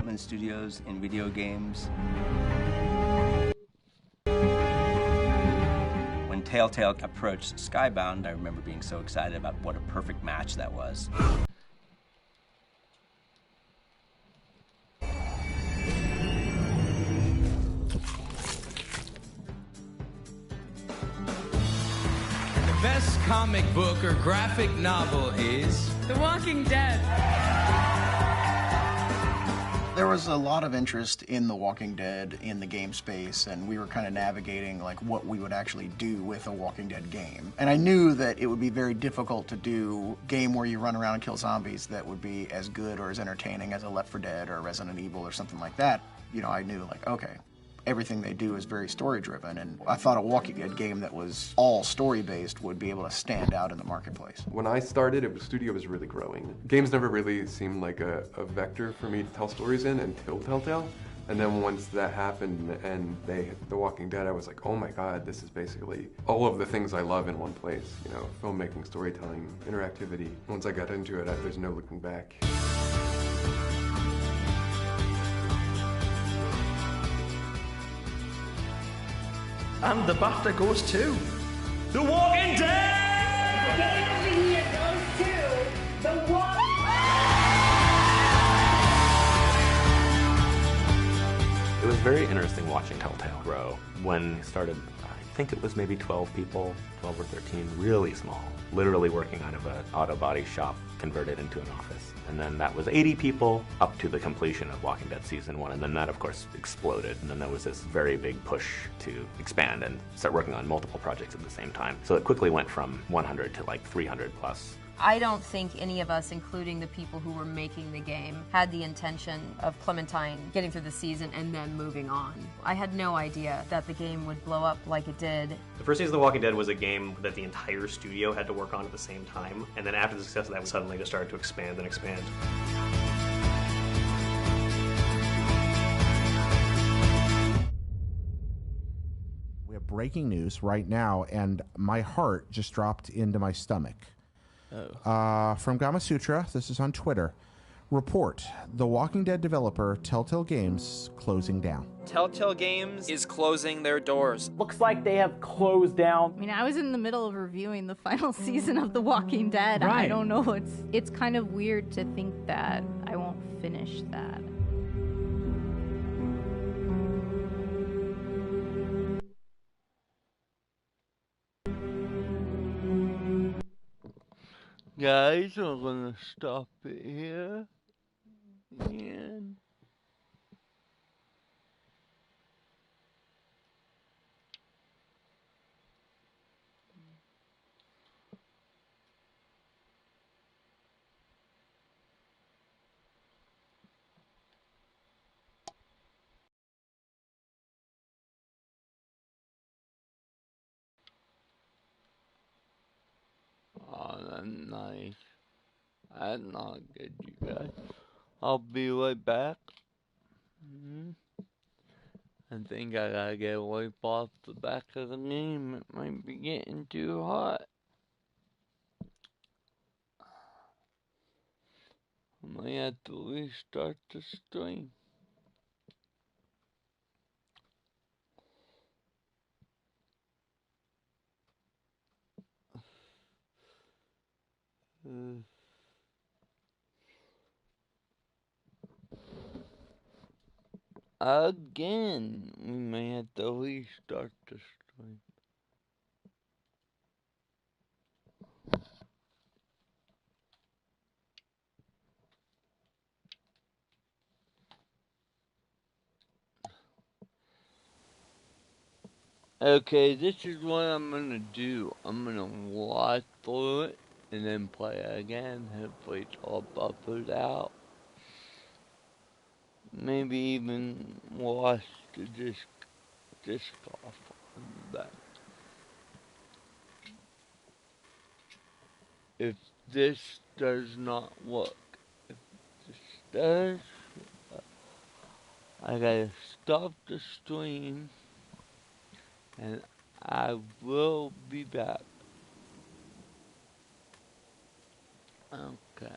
development studios in video games. When Telltale approached Skybound, I remember being so excited about what a perfect match that was. The best comic book or graphic novel is The Walking Dead. There was a lot of interest in The Walking Dead in the game space, and we were kind of navigating like what we would actually do with a Walking Dead game. And I knew that it would be very difficult to do a game where you run around and kill zombies that would be as good or as entertaining as a Left 4 Dead or a Resident Evil or something like that. You know, I knew like, okay, everything they do is very story-driven, and I thought a Walking Dead game that was all story-based would be able to stand out in the marketplace. When I started, the studio was really growing. Games never really seemed like a vector for me to tell stories in until Telltale. And then once that happened and they hit The Walking Dead, I was like, oh my god, this is basically all of the things I love in one place. You know, filmmaking, storytelling, interactivity. Once I got into it, there's no looking back. And the BAFTA goes to The Walking Dead! The Game of the Year goes to The Walking It was very interesting watching Telltale grow. When it started, I think it was maybe 12 people, 12 or 13, really small. Literally working out of an auto body shop converted into an office. And then that was 80 people up to the completion of Walking Dead Season 1. And then that, of course, exploded. And then there was this very big push to expand and start working on multiple projects at the same time. So it quickly went from 100 to like 300 plus. I don't think any of us, including the people who were making the game, had the intention of Clementine getting through the season and then moving on. I had no idea that the game would blow up like it did. The first season of The Walking Dead was a game that the entire studio had to work on at the same time, and then after the success of that, suddenly just started to expand and expand. We have breaking news right now, and my heart just dropped into my stomach. From Gamasutra, this is on Twitter. Report, The Walking Dead developer Telltale Games closing down. Telltale Games is closing their doors. Looks like they have closed down. I mean, I was in the middle of reviewing the final season of The Walking Dead. Right. I don't know, it's kind of weird to think that I won't finish that. Guys, I'm gonna stop it here. And oh, that's nice. That's not good, you guys. I'll be right back. I think I gotta get a wipe off the back of the game. It might be getting too hot. I might have to restart the stream. Again, we may have to restart the stream. Okay, this is what I'm gonna do. I'm gonna watch through it and then play it again. Hopefully it's all buffered out. Maybe even wash the disc off on the back. If this does not work, if this does, I gotta stop the stream and I will be back. Okay.